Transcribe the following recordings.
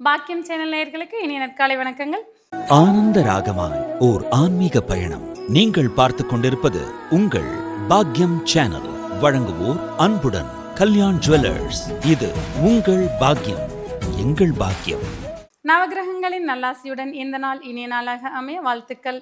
பாக்கியம் சேனல் நேயர்களுக்கு இனிய நற்காலை வணக்கங்கள். ஆனந்த ராகமாய் ஓர் ஆன்மீக பயணம். நீங்கள் பார்த்துக் கொண்டிருப்பது உங்கள் பாக்கியம் சேனல். வழங்குவோர் அன்புடன் கல்யாண் ஜுவல்லர்ஸ். இது உங்கள் பாக்கியம், எங்கள் பாக்கியம். நவகிரகங்களின் நல்லாசியுடன் இந்த நாள் இனிய நாளாக அமைய வாழ்த்துக்கள்.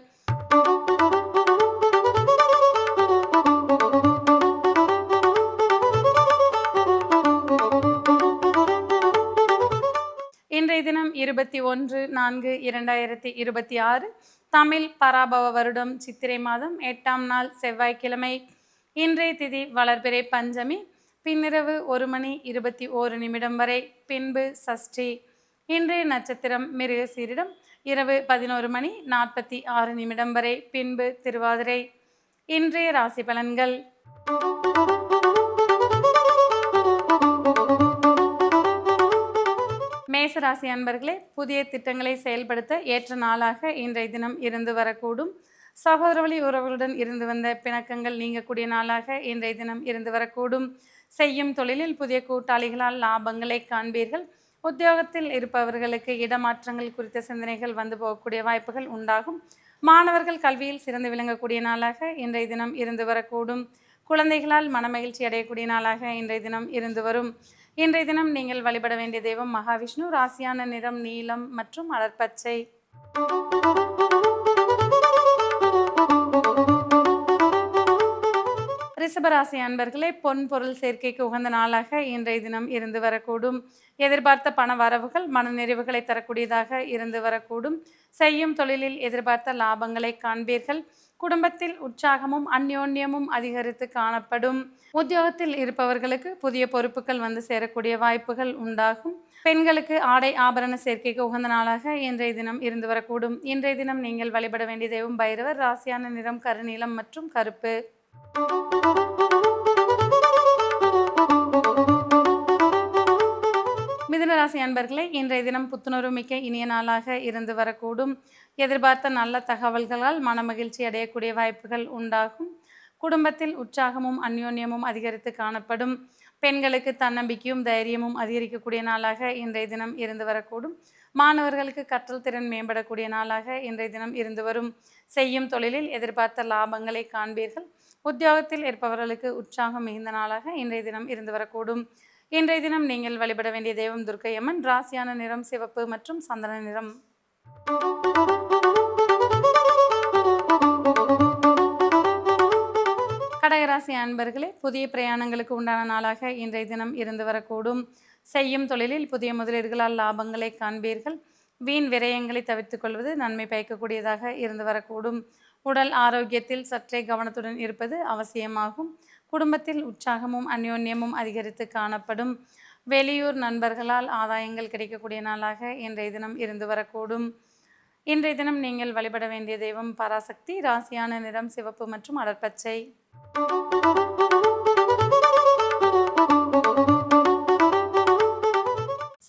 இன்றைய தினம் 21/4/2026 தமிழ் பராபவ வருடம் சித்திரை மாதம் 8ஆம் நாள் செவ்வாய்க்கிழமை. இன்றைய திதி வளர்பிறை பஞ்சமி, பின்னிரவு 1:21 வரை, பின்பு சஷ்டி. இன்றைய நட்சத்திரம் மிருகசீரிடம், இரவு 11:46 வரை, பின்பு திருவாதிரை. இன்றைய ராசி பலன்கள். மேசராசி அன்பர்களே, புதிய திட்டங்களை செயல்படுத்த ஏற்ற நாளாக இன்றைய தினம் இருந்து வரக்கூடும். சகோதர வழி உறவுகளுடன் இருந்து வந்த பிணக்கங்கள் நீங்கக்கூடிய நாளாக இன்றைய தினம் இருந்து வரக்கூடும். செய்யும் தொழிலில் புதிய கூட்டாளிகளால் லாபங்களை காண்பீர்கள். உத்தியோகத்தில் இருப்பவர்களுக்கு இடமாற்றங்கள் குறித்த சிந்தனைகள் வந்து போகக்கூடிய வாய்ப்புகள் உண்டாகும். மாணவர்கள் கல்வியில் சிறந்து விளங்கக்கூடிய நாளாக இன்றைய தினம் இருந்து வரக்கூடும். குழந்தைகளால் மனமகிழ்ச்சி அடையக்கூடிய நாளாக இன்றைய தினம் இருந்து வரும். இன்றைய தினம் நீங்கள் வழிபட வேண்டிய தெய்வம் மகாவிஷ்ணு. ராசியான நிறம் நீலம் மற்றும் அடற்பச்சை. ரிஷபராசி அன்பர்களே, பொன் பொருள் சேர்க்கைக்கு உகந்த நாளாக இன்றைய தினம் இருந்து வரக்கூடும். எதிர்பார்த்த பண வரவுகள் மனநிறைவுகளை தரக்கூடியதாக இருந்து வரக்கூடும். செய்யும் தொழிலில் எதிர்பார்த்த லாபங்களை காண்பீர்கள். குடும்பத்தில் உற்சாகமும் அந்யோன்யமும் அதிகரித்து காணப்படும். உத்தியோகத்தில் இருப்பவர்களுக்கு புதிய பொறுப்புகள் வந்து சேரக்கூடிய வாய்ப்புகள் உண்டாகும். பெண்களுக்கு ஆடை ஆபரண சேர்க்கைக்கு உகந்த நாளாக இன்றைய தினம் இருந்து வரக்கூடும். இன்றைய தினம் நீங்கள் வழிபட வேண்டிய தெய்வம் பைரவர். ராசியான நிறம் கருநீலம் மற்றும் கருப்பு. மிதுனராசி அன்பர்களே, இன்றைய தினம் புத்துணர்வு மிக்க இனிய நாளாக இருந்து வரக்கூடும். எதிர்பார்த்த நல்ல தகவல்களால் மனமகிழ்ச்சி அடையக்கூடிய வாய்ப்புகள் உண்டாகும். குடும்பத்தில் உற்சாகமும் அந்யோன்யமும் அதிகரித்து காணப்படும். பெண்களுக்கு தன்னம்பிக்கையும் தைரியமும் அதிகரிக்கக்கூடிய நாளாக இன்றைய தினம் இருந்து வரக்கூடும். மாணவர்களுக்கு கற்றல் திறன் மேம்படக்கூடிய நாளாக இன்றைய தினம் இருந்து வரும். செய்யும் தொழிலில் எதிர்பார்த்த லாபங்களை காண்பீர்கள். உத்தியோகத்தில் இருப்பவர்களுக்கு உற்சாகம் மிகுந்த நாளாக இன்றைய தினம் இருந்து வரக்கூடும். இன்றைய தினம் நீங்கள் வழிபட வேண்டிய தெய்வம் துர்க்கையம்மன். ராசியான நிறம் சிவப்பு மற்றும் சந்தன நிறம். கடகராசி அன்பர்களே, புதிய பிரயாணங்களுக்கு உண்டான நாளாக இன்றைய தினம் இருந்து வரக்கூடும். செய்யும் தொழிலில் புதிய முதலீடுகளால் லாபங்களை காண்பீர்கள். வீண் விரயங்களை தவிர்த்து கொள்வது நன்மை பயக்கக்கூடியதாக இருந்து வரக்கூடும். உடல் ஆரோக்கியத்தில் சற்றே கவனத்துடன் இருப்பது அவசியமாகும். குடும்பத்தில் உற்சாகமும் அந்யோன்யமும் அதிகரித்து காணப்படும். வெளியூர் நண்பர்களால் ஆதாயங்கள் கிடைக்கக்கூடிய நாளாக இன்றைய தினம் இருந்து வரக்கூடும். இன்றைய தினம் நீங்கள் வழிபட வேண்டிய தெய்வம் பராசக்தி. ராசியான நிறம் சிவப்பு மற்றும் அடற்பச்சை.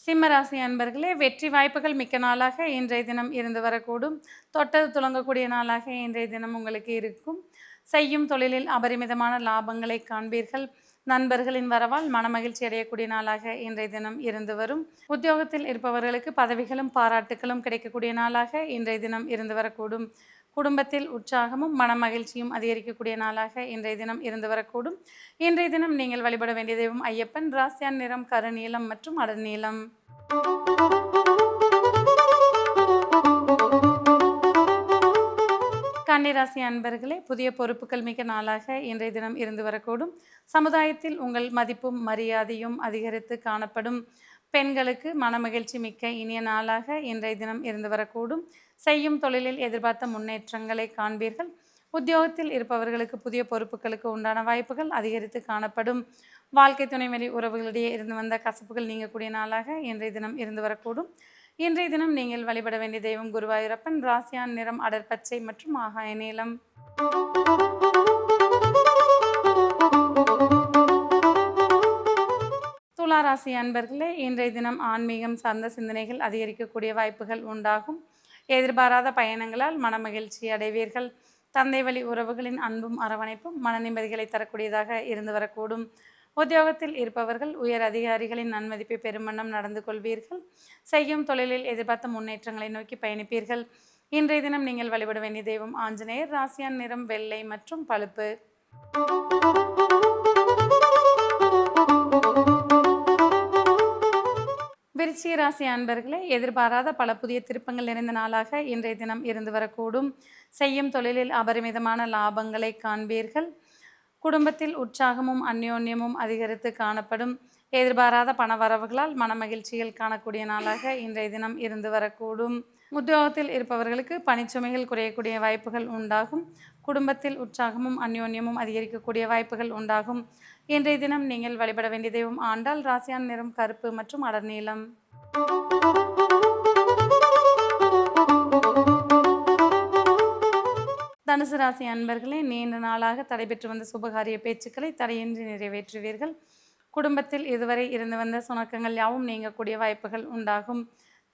சிம்மராசி அன்பர்களே, வெற்றி வாய்ப்புகள் மிக்க நாளாக இன்றைய தினம் இருந்து வரக்கூடும். தொட்டது துளங்கக்கூடிய நாளாக இன்றைய தினம் உங்களுக்கு இருக்கும். செய்யும் தொழிலில் அபரிமிதமான லாபங்களை காண்பீர்கள். நண்பர்களின் வரவால் மனமகிழ்ச்சி அடையக்கூடிய நாளாக இன்றைய தினம் இருந்து வரும். உத்தியோகத்தில் இருப்பவர்களுக்கு பதவிகளும் பாராட்டுகளும் கிடைக்கக்கூடிய நாளாக இன்றைய தினம் இருந்து வரக்கூடும். குடும்பத்தில் உற்சாகமும் மனமகிழ்ச்சியும் அதிகரிக்கக்கூடிய நாளாக இன்றைய தினம் இருந்து வரக்கூடும். இன்றைய தினம் நீங்கள் வழிபட வேண்டிய தெய்வம் ஐயப்பன். ராசியான் நிறம் கருநீலம் மற்றும் அடர்நீலம். கன்னிராசி அன்பர்களே, புதிய பொறுப்புகள் மிக்க நாளாக இன்றைய தினம் இருந்து வரக்கூடும். சமுதாயத்தில் உங்கள் மதிப்பும் மரியாதையும் அதிகரித்து காணப்படும். பெண்களுக்கு மனமகிழ்ச்சி மிக்க இனிய நாளாக இன்றைய தினம் இருந்து வரக்கூடும். செய்யும் தொழிலில் எதிர்பார்த்த முன்னேற்றங்களை காண்பீர்கள். உத்தியோகத்தில் இருப்பவர்களுக்கு புதிய பொறுப்புகளுக்கு உண்டான வாய்ப்புகள் அதிகரித்து காணப்படும். வாழ்க்கை துணை வழி உறவுகளிடையே இருந்து வந்த கசப்புகள் நீங்கக்கூடிய நாளாக இன்றைய தினம் இருந்து வரக்கூடும். இன்றைய தினம் நீங்கள் வழிபட வேண்டிய தெய்வம் குருவாயூரப்பன். ராசியான் நிறம் அடற்பச்சை மற்றும் ஆகாய நீலம். துளாராசி அன்பர்களே, இன்றைய தினம் ஆன்மீகம் சார்ந்த சிந்தனைகள் அதிகரிக்கக்கூடிய வாய்ப்புகள் உண்டாகும். எதிர்பாராத பயணங்களால் மனமகிழ்ச்சி அடைவீர்கள். தந்தை வழி உறவுகளின் அன்பும் அரவணைப்பும் மன நிம்மதிகளை தரக்கூடியதாக இருந்து வரக்கூடும். உத்தியோகத்தில் இருப்பவர்கள் உயர் அதிகாரிகளின் நன்மதிப்பை பெறும் வண்ணம் நடந்து கொள்வீர்கள். செய்யும் தொழிலில் எதிர்பார்த்த முன்னேற்றங்களை நோக்கி பயணிப்பீர்கள். இன்றைய தினம் நீங்கள் வழிபட வேண்டிய தெய்வம் ஆஞ்சநேயர். ராசியான் நிறம் வெள்ளை மற்றும் பழுப்பு. விருச்சிக ராசி அன்பர்களே, எதிர்பாராத பல புதிய திருப்பங்கள் நிறைந்த நாளாக இன்றைய தினம் இருந்து வரக்கூடும். செய்யும் தொழிலில் அபரிமிதமான லாபங்களை காண்பீர்கள். குடும்பத்தில் உற்சாகமும் அந்யோன்யமும் அதிகரித்து காணப்படும். எதிர்பாராத பண வரவுகளால் மனமகிழ்ச்சிகள் காணக்கூடிய நாளாக இன்றைய தினம் இருந்து வரக்கூடும். உத்தியோகத்தில் இருப்பவர்களுக்கு பணிச்சுமைகள் குறையக்கூடிய வாய்ப்புகள் உண்டாகும். குடும்பத்தில் உற்சாகமும் அந்யோன்யமும் அதிகரிக்கக்கூடிய வாய்ப்புகள் உண்டாகும். இன்றைய தினம் நீங்கள் வழிபட வேண்டிய தெய்வம் ஆண்டாள். ராசியான் நிறம் கருப்பு மற்றும் அடர்நீலம். தனுசு ராசி அன்பர்களே, நீண்ட நாளாக தடைபெற்று வந்த சுபகாரிய பேச்சுக்களை தடையின்றி நிறைவேற்றுவீர்கள். குடும்பத்தில் இதுவரை இருந்து வந்த சுணக்கங்கள் யாவும் நீங்கக்கூடிய வாய்ப்புகள் உண்டாகும்.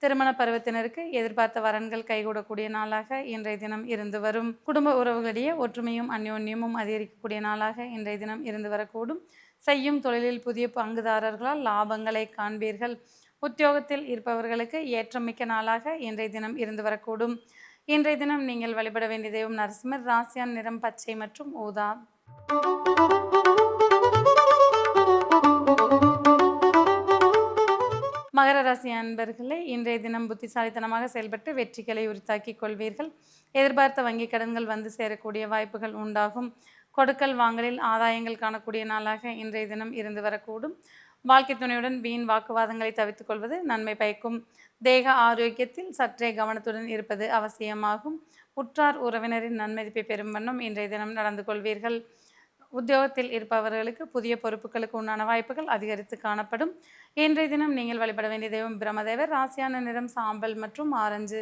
திருமண பருவத்தினருக்கு எதிர்பார்த்த வரன்கள் கைகூடக்கூடிய நாளாக இன்றைய தினம் இருந்து வரும். குடும்ப உறவுகளிடையே ஒற்றுமையும் அந்யோன்யமும் அதிகரிக்கக்கூடிய நாளாக இன்றைய தினம் இருந்து வரக்கூடும். செய்யும் தொழிலில் புதிய பங்குதாரர்களால் லாபங்களை காண்பீர்கள். உத்தியோகத்தில் இருப்பவர்களுக்கு ஏற்றமிக்க நாளாக இன்றைய தினம் இருந்து வரக்கூடும். இன்றைய தினம் நீங்கள் வழிபட வேண்டிய தெய்வம் நரசிம்மர். ராசியான் நிறம் பச்சை மற்றும் ஊதா. மகர ராசி அன்பர்களே, இன்றைய தினம் புத்திசாலித்தனமாக செயல்பட்டு வெற்றிகளை உரித்தாக்கி கொள்வீர்கள். எதிர்பார்த்த வங்கி கடன்கள் வந்து சேரக்கூடிய வாய்ப்புகள் உண்டாகும். கொடுக்கல் வாங்கலில் ஆதாயங்கள் காணக்கூடிய நாளாக இன்றைய தினம் இருந்து வரக்கூடும். வாழ்க்கை துணையுடன் வீண் வாக்குவாதங்களை தவிர்த்து கொள்வது நன்மை பயக்கும். தேக ஆரோக்கியத்தில் சற்றே கவனத்துடன் இருப்பது அவசியமாகும். உற்றார் உறவினரின் நன்மதிப்பை பெறும் வண்ணம் இன்றைய தினம் நடந்து கொள்வீர்கள். உத்தியோகத்தில் இருப்பவர்களுக்கு புதிய பொறுப்புகளுக்கு உண்டான வாய்ப்புகள் அதிகரித்து காணப்படும். இன்றைய தினம் நீங்கள் வழிபட வேண்டிய தெய்வம் பிரம்மதேவர். ராசியான நிறம் சாம்பல் மற்றும் ஆரஞ்சு.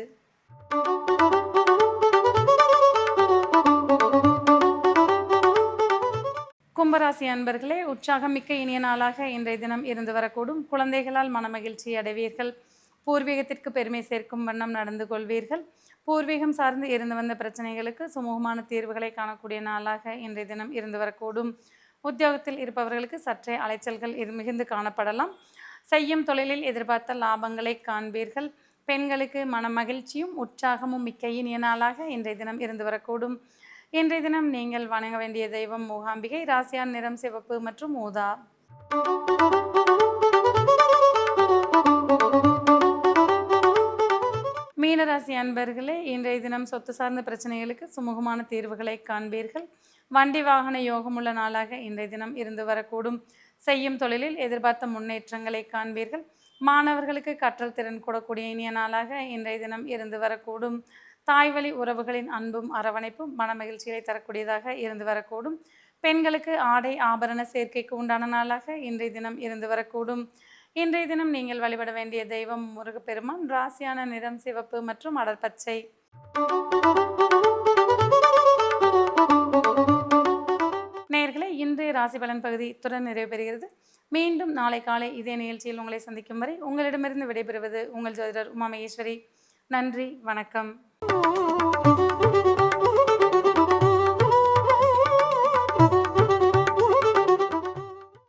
கும்பராசி அன்பர்களே, உற்சாகமிக்க இனிய நாளாக இன்றைய தினம் இருந்து வரக்கூடும். குழந்தைகளால் மனமகிழ்ச்சி அடைவீர்கள். பூர்வீகத்திற்கு பெருமை சேர்க்கும் வண்ணம் நடந்து கொள்வீர்கள். பூர்வீகம் சார்ந்து இருந்து வந்த பிரச்சனைகளுக்கு சுமூகமான தீர்வுகளை காணக்கூடிய நாளாக இன்றைய தினம் இருந்து வரக்கூடும். உத்தியோகத்தில் இருப்பவர்களுக்கு சற்றே அலைச்சல்கள் மிகுந்து காணப்படலாம். செய்யும் தொழிலில் எதிர்பார்த்த லாபங்களை காண்பீர்கள். பெண்களுக்கு மனமகிழ்ச்சியும் உற்சாகமும் மிக்க இனிய நாளாக இன்றைய தினம் இருந்து வரக்கூடும். இன்றைய தினம் நீங்கள் வணங்க வேண்டிய தெய்வம் மூகாம்பிகை. ராசியான் நிறம் சிவப்பு மற்றும் ஊதா. மீனராசி அன்பர்களே, இன்றைய தினம் சொத்து சார்ந்த பிரச்சனைகளுக்கு சுமூகமான தீர்வுகளை காண்பீர்கள். வண்டி வாகன யோகமுள்ள நாளாக இன்றைய தினம் இருந்து வரக்கூடும். செய்யும் தொழிலில் எதிர்பார்த்த முன்னேற்றங்களை காண்பீர்கள். மாணவர்களுக்கு கற்றல் திறன் கூடக்கூடிய இனிய நாளாக இன்றைய தினம் இருந்து வரக்கூடும். தாய் வழி உறவுகளின் அன்பும் அரவணைப்பும் மன மகிழ்ச்சிகளை தரக்கூடியதாக இருந்து வரக்கூடும். பெண்களுக்கு ஆடை ஆபரண சேர்க்கைக்கு உண்டான நாளாக இன்றைய தினம் இருந்து வரக்கூடும். இன்றைய தினம் நீங்கள் வழிபட வேண்டிய தெய்வம் முருகப்பெருமான். ராசியான நிறம் சிவப்பு மற்றும் அடர்பச்சை. நேயர்களே, இன்றைய ராசி பலன் பகுதி இத்துடன் நிறைவு பெறுகிறது. மீண்டும் நாளை காலை இதே நிகழ்ச்சியில் உங்களை சந்திக்கும் வரை உங்களிடமிருந்து விடைபெறுவது உங்கள் ஜோதிடர் உமா மகேஸ்வரி. நன்றி, வணக்கம்.